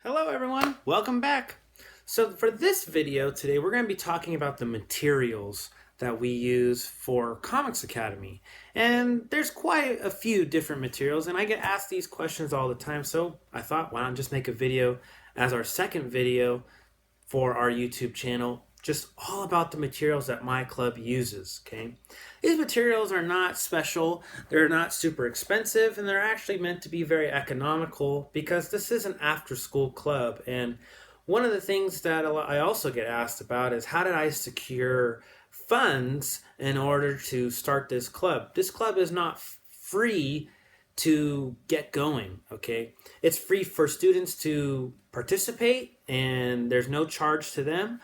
Hello everyone, welcome back. So for this video today, we're going to be talking about the materials that we use for Comics Academy. And there's quite a few different materials, and I get asked these questions all the time, so I thought, why not just make a video as our second video for our YouTube channel, just all about the materials that my club uses, okay? These materials are not special, they're not super expensive, and they're actually meant to be very economical because this is an after-school club. And one of the things that I also get asked about is, how did I secure funds in order to start this club? This club is not free to get going, okay? It's free for students to participate, and there's no charge to them,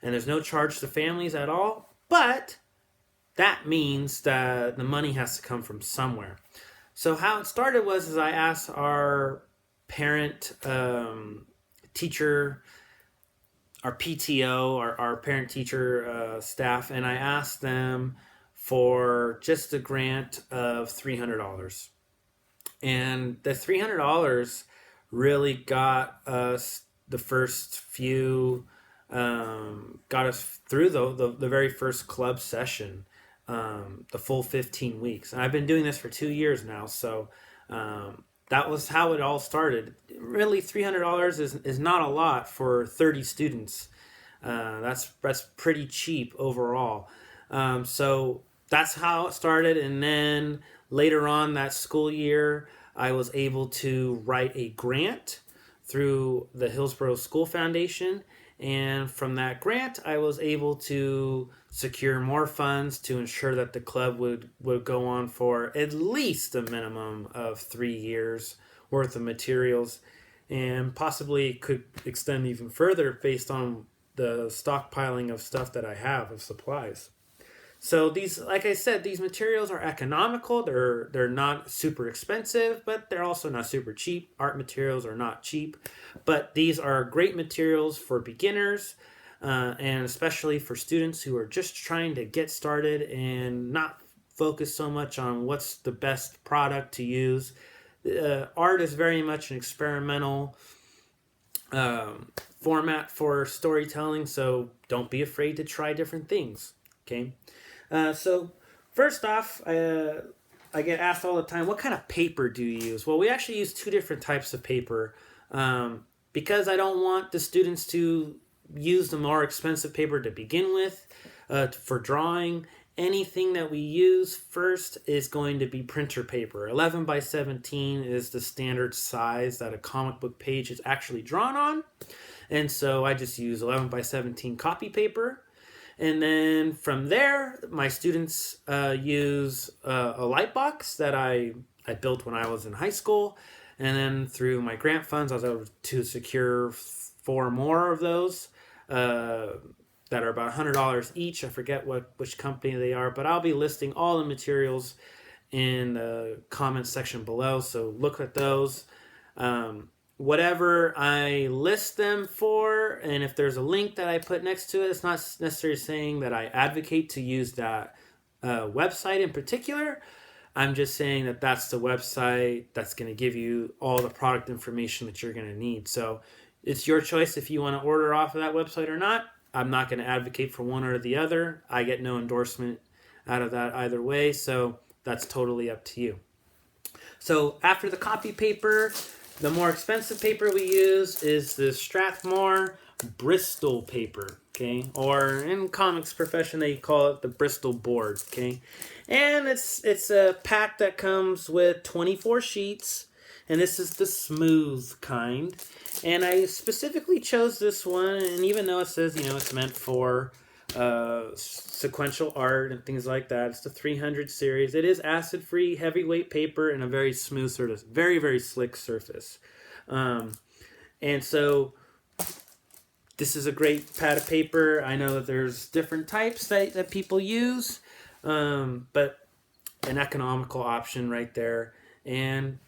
and there's no charge to families at all, but that means that the money has to come from somewhere. So how it started was I asked our parent teacher, our PTO, our parent teacher staff, and I asked them for just a grant of $300. And the $300 really got us the first few, got us through the very first club session, the full 15 weeks. And I've been doing this for 2 years now, so that was how it all started. Really, $300 is not a lot for 30 students. That's pretty cheap overall. So that's how it started, and then later on that school year, I was able to write a grant through the Hillsborough School Foundation, and from that grant, I was able to secure more funds to ensure that the club would go on for at least a minimum of 3 years worth of materials, and possibly could extend even further based on the stockpiling of stuff that I have of supplies. So these, like I said, these materials are economical. They're not super expensive, but they're also not super cheap. Art materials are not cheap, but these are great materials for beginners, and especially for students who are just trying to get started and not focus so much on what's the best product to use. Art is very much an experimental format for storytelling, so don't be afraid to try different things, okay? So first off, I get asked all the time, what kind of paper do you use? Well, we actually use 2 different types of paper, because I don't want the students to use the more expensive paper to begin with for drawing. Anything that we use first is going to be printer paper. 11 by 17 is the standard size that a comic book page is actually drawn on. And so I just use 11 by 17 copy paper. And then from there, my students use a light box that I built when I was in high school. And then through my grant funds, I was able to secure 4 more of those that are about $100 each. I forget which company they are, but I'll be listing all the materials in the comments section below, so look at those. Whatever I list them for, and if there's a link that I put next to it, it's not necessarily saying that I advocate to use that website in particular. I'm just saying that that's the website that's going to give you all the product information that you're going to need. So it's your choice if you want to order off of that website or not. I'm not going to advocate for one or the other. I get no endorsement out of that either way, so that's totally up to you. So after the copy paper, the more expensive paper we use is the Strathmore Bristol paper, okay? Or in comics profession, they call it the Bristol board, okay? And it's a pack that comes with 24 sheets, and this is the smooth kind. And I specifically chose this one, and even though it says, it's meant for sequential art and things like that, it's the 300 series. It is acid-free, heavyweight paper, and a very smooth surface, very, very slick surface. And so this is a great pad of paper. I know that there's different types that people use, but an economical option right there. And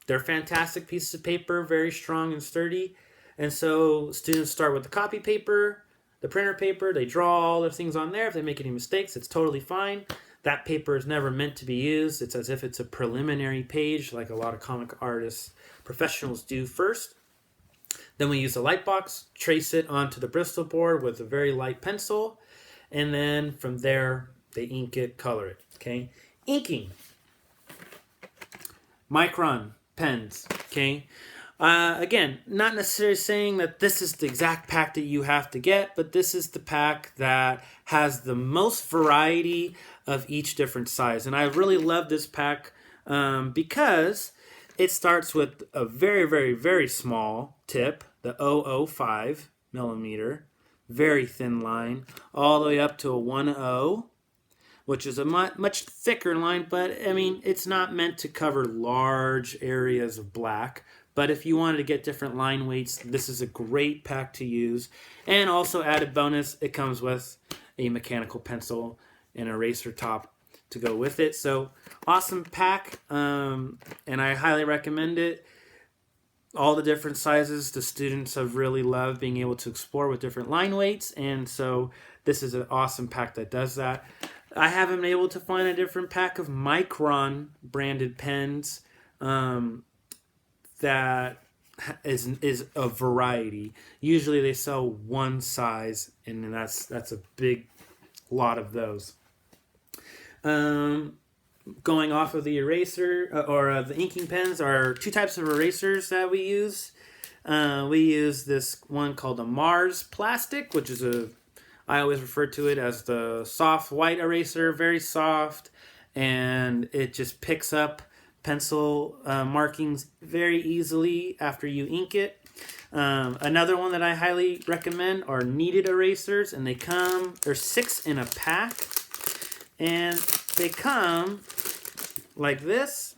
they're fantastic pieces of paper, very strong and sturdy. And so students start with the copy paper, the printer paper, they draw all their things on there. If they make any mistakes, it's totally fine. That paper is never meant to be used. It's as if it's a preliminary page, like a lot of comic artists, professionals do first. Then we use the light box, trace it onto the Bristol board with a very light pencil, and then from there they ink it, color it. Okay, inking. Micron pens. Okay. Again, not necessarily saying that this is the exact pack that you have to get, but this is the pack that has the most variety of each different size. And I really love this pack because it starts with a very, very, very small tip, the 005 millimeter, very thin line, all the way up to a 10, which is a much thicker line, but I mean, it's not meant to cover large areas of black. But if you wanted to get different line weights, this is a great pack to use. And also, added bonus, it comes with a mechanical pencil and eraser top to go with it. So, awesome pack, and I highly recommend it. All the different sizes, the students have really loved being able to explore with different line weights, and so this is an awesome pack that does that. I haven't been able to find a different pack of Micron branded pens that is a variety. Usually they sell one size, and that's a big lot of those. Going off of the eraser or the inking pens are two types of erasers that we use. We use this one called a Mars plastic, which is I always refer to it as the soft white eraser, very soft, and it just picks up pencil markings very easily after you ink it. Another one that I highly recommend are kneaded erasers, and there's 6 in a pack, and they come like this.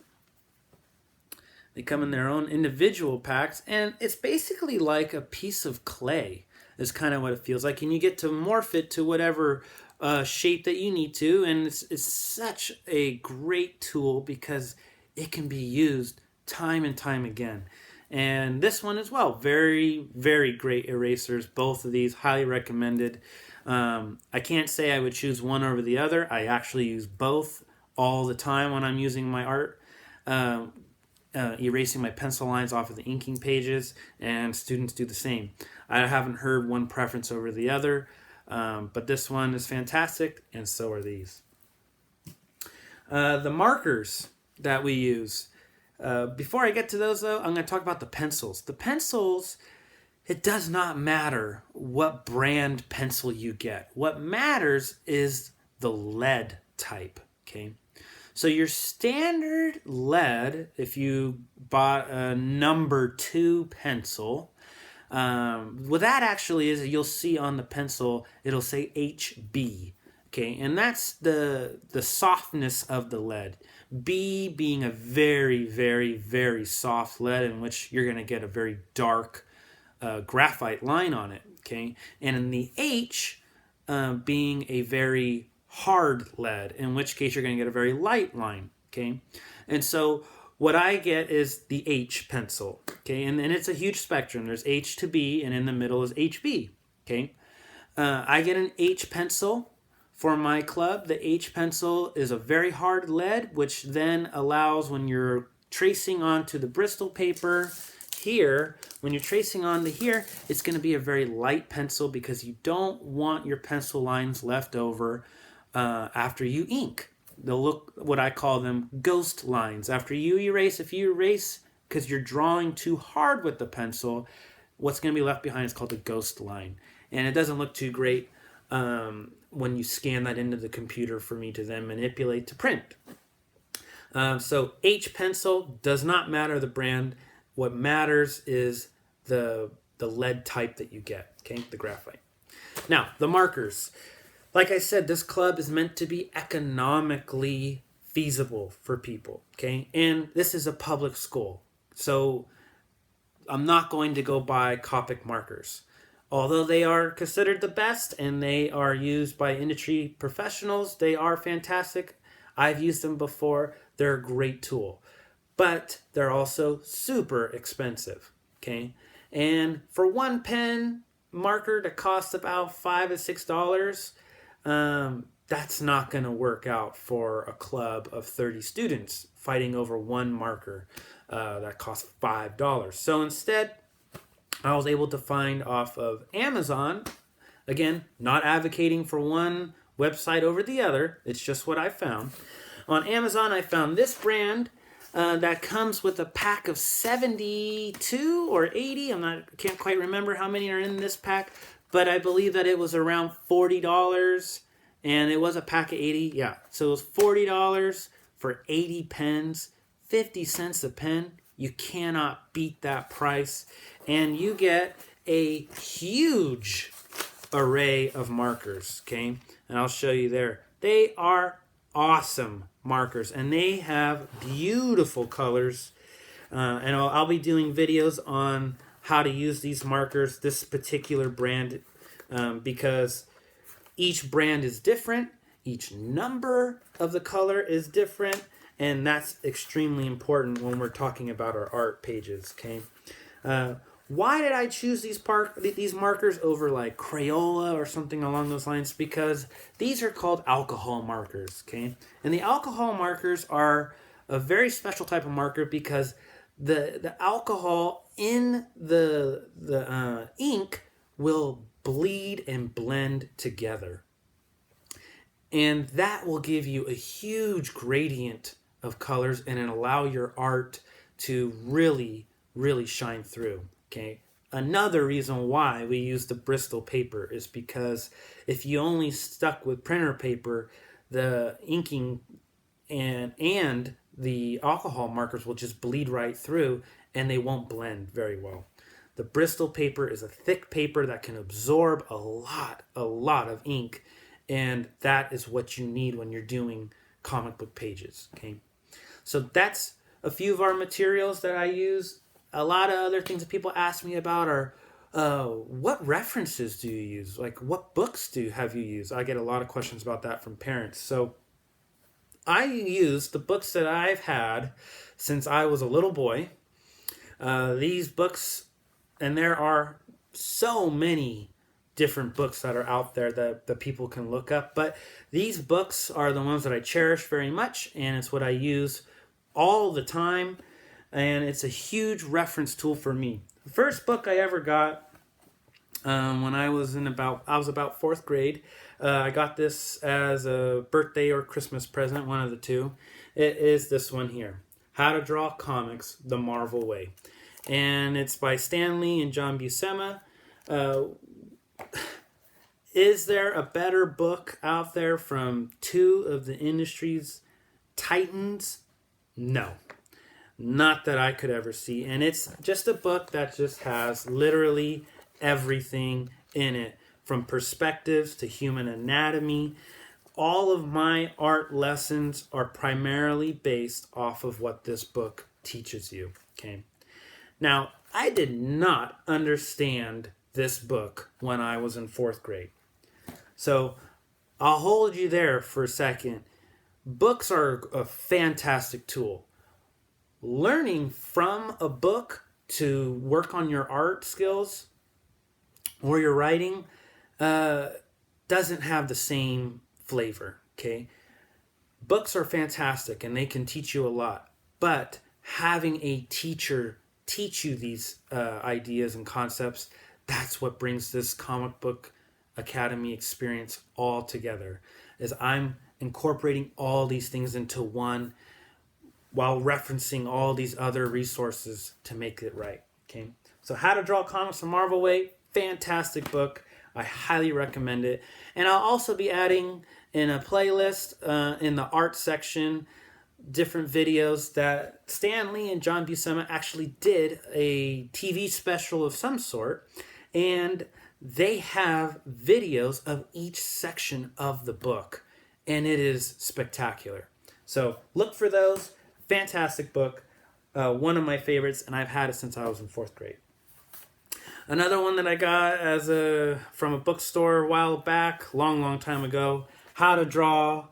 They come in their own individual packs, and it's basically like a piece of clay is kind of what it feels like, and you get to morph it to whatever shape that you need to, and it's such a great tool because it can be used time and time again. And this one as well, very, very great erasers. Both of these, highly recommended. I can't say I would choose one over the other. I actually use both all the time when I'm using my art, erasing my pencil lines off of the inking pages, and students do the same. I haven't heard one preference over the other, but this one is fantastic, and so are these. The markers that we use. Before I get to those, though, I'm going to talk about the pencils. The pencils, it does not matter what brand pencil you get. What matters is the lead type, okay? So your standard lead, if you bought a number 2 pencil, what that actually is, you'll see on the pencil, it'll say HB, okay? And that's the softness of the lead. B being a very, very, very soft lead in which you're going to get a very dark graphite line on it, okay? And in the H being a very hard lead, in which case you're going to get a very light line, okay? And so what I get is the H pencil, okay? And it's a huge spectrum. There's H to B, and in the middle is HB, okay? I get an H pencil for my club. The H pencil is a very hard lead, which then allows when you're tracing onto the Bristol paper here, when you're tracing onto here, it's going to be a very light pencil because you don't want your pencil lines left over after you ink. They'll look, what I call them, ghost lines. After you erase, if you erase because you're drawing too hard with the pencil, what's going to be left behind is called a ghost line. And it doesn't look too great when you scan that into the computer for me to then manipulate to print. So H pencil does not matter the brand. What matters is the lead type that you get, okay, the graphite. Now, the markers. Like I said, this club is meant to be economically feasible for people, okay? And this is a public school, so I'm not going to go buy Copic markers. Although they are considered the best and they are used by industry professionals, they are fantastic. I've used them before. They're a great tool. But they're also super expensive, okay? And for one pen marker to cost about $5 to $6, that's not going to work out for a club of 30 students fighting over one marker that costs $5. So instead, I was able to find off of Amazon. Again, not advocating for one website over the other. It's just what I found. On Amazon, I found this brand that comes with a pack of 72 or 80. Can't quite remember how many are in this pack, but I believe that it was around $40, and it was a pack of 80. Yeah, so it was $40 for 80 pens, 50 cents a pen. You cannot beat that price, and you get a huge array of markers, okay? And I'll show you there. They are awesome markers, and they have beautiful colors. And I'll be doing videos on how to use these markers, this particular brand, because each brand is different. Each number of the color is different, and that's extremely important when we're talking about our art pages, okay? Why did I choose these markers over like Crayola or something along those lines? Because these are called alcohol markers, okay? And the alcohol markers are a very special type of marker because the alcohol in the ink will bleed and blend together. And that will give you a huge gradient of colors and it'll allow your art to really, really shine through. Okay. Another reason why we use the Bristol paper is because if you only stuck with printer paper, the inking and the alcohol markers will just bleed right through and they won't blend very well. The Bristol paper is a thick paper that can absorb a lot of ink, and that is what you need when you're doing comic book pages. Okay. So that's a few of our materials that I use. A lot of other things that people ask me about are, what references do you use? Like, what books have you used? I get a lot of questions about that from parents. So I use the books that I've had since I was a little boy. These books, and there are so many different books that are out there that people can look up. But these books are the ones that I cherish very much, and it's what I use all the time. And it's a huge reference tool for me. The first book I ever got when I was about fourth grade. I got this as a birthday or Christmas present, one of the two. It is this one here, How to Draw Comics the Marvel Way. And it's by Stan Lee and John Buscema. Is there a better book out there from two of the industry's titans? No. Not that I could ever see. And it's just a book that just has literally everything in it, from perspectives to human anatomy. All of my art lessons are primarily based off of what this book teaches you. Okay. Now, I did not understand this book when I was in fourth grade. So I'll hold you there for a second. Books are a fantastic tool. Learning from a book to work on your art skills or your writing doesn't have the same flavor, okay? Books are fantastic and they can teach you a lot, but having a teacher teach you these ideas and concepts, that's what brings this comic book academy experience all together, is I'm incorporating all these things into one while referencing all these other resources to make it right. Okay, so How to Draw Comics the Marvel Way, fantastic book. I highly recommend it. And I'll also be adding in a playlist in the art section different videos that Stan Lee and John Buscema actually did a TV special of some sort, and they have videos of each section of the book, and it is spectacular. So look for those. Fantastic book, one of my favorites, and I've had it since I was in fourth grade. Another one that I got from a bookstore a while back, long time ago, How to Draw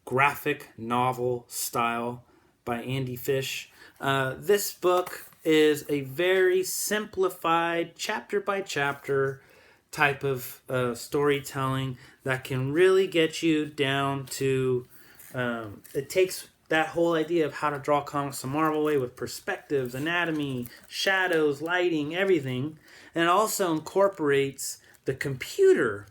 Graphic Novel Style by Andy Fish. This book is a very simplified, chapter by chapter type of storytelling that can really get you down to, it takes that whole idea of how to draw comics the Marvel way with perspectives, anatomy, shadows, lighting, everything. And it also incorporates the computer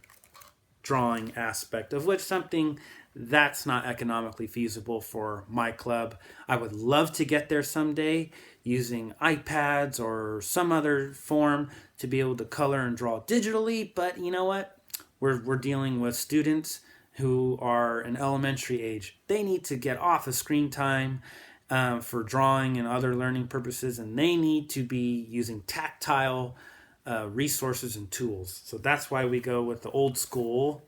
drawing aspect, of which something that's not economically feasible for my club. I would love to get there someday using iPads or some other form to be able to color and draw digitally, but you know what? We're dealing with students who are in elementary age. They need to get off of screen time for drawing and other learning purposes, and they need to be using tactile resources and tools. So that's why we go with the old school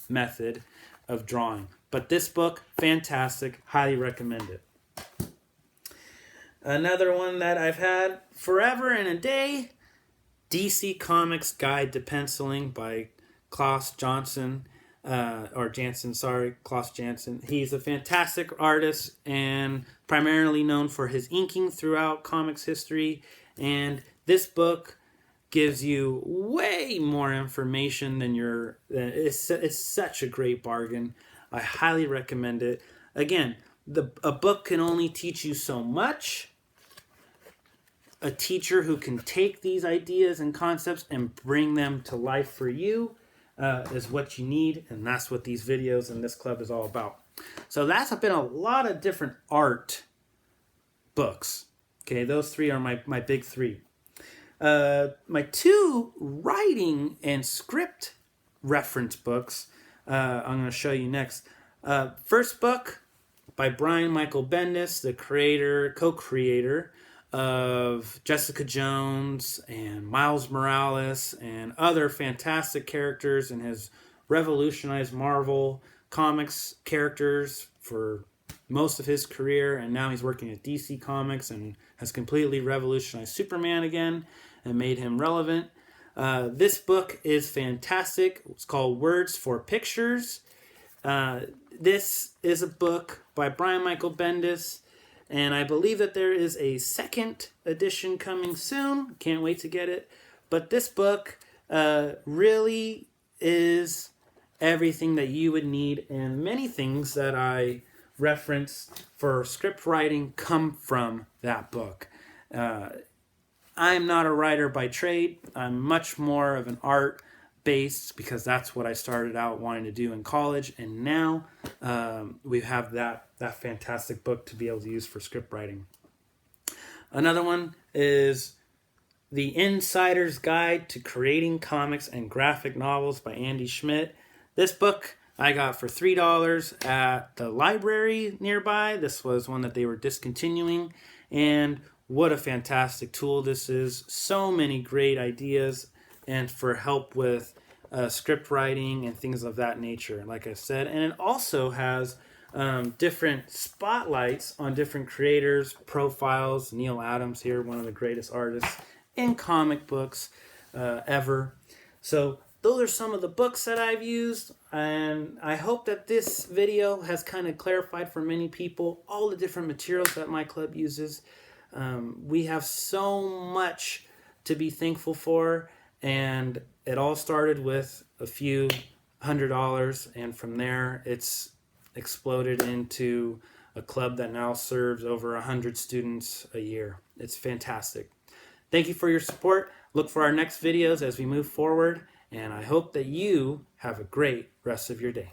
method of drawing. But this book, fantastic, highly recommend it. Another one that I've had forever and a day, DC Comics Guide to Penciling by Klaus Janson. Klaus Janson. He's a fantastic artist and primarily known for his inking throughout comics history. And this book gives you way more information than it's such a great bargain. I highly recommend it. Again, a book can only teach you so much. A teacher who can take these ideas and concepts and bring them to life for you is what you need, and that's what these videos and this club is all about. So that's been a lot of different art books. Okay, those three are my big three. My two writing and script reference books I'm going to show you next. First book by Brian Michael Bendis, the co-creator of Jessica Jones and Miles Morales and other fantastic characters, and has revolutionized Marvel Comics characters for most of his career, and now he's working at DC Comics and has completely revolutionized Superman again and made him relevant. This book is fantastic. It's called Words for Pictures. This is a book by Brian Michael Bendis, and I believe that there is a second edition coming soon. Can't wait to get it. But this book really is everything that you would need, and many things that I reference for script writing come from that book. I'm not a writer by trade. I'm much more of an art based, because that's what I started out wanting to do in college, and now we have that fantastic book to be able to use for script writing. Another one is The Insider's Guide to Creating Comics and Graphic Novels by Andy Schmidt. This book I got for $3 at the library nearby. This was one that they were discontinuing, and what a fantastic tool this is. So many great ideas and for help with script writing and things of that nature, like I said. And it also has different spotlights on different creators, profiles. Neil Adams here, one of the greatest artists in comic books ever. So those are some of the books that I've used, and I hope that this video has kind of clarified for many people all the different materials that my club uses. We have so much to be thankful for, and it all started with a few $100, and from there it's exploded into a club that now serves over 100 students a year. It's fantastic. Thank you for your support. Look for our next videos as we move forward, and I hope that you have a great rest of your day.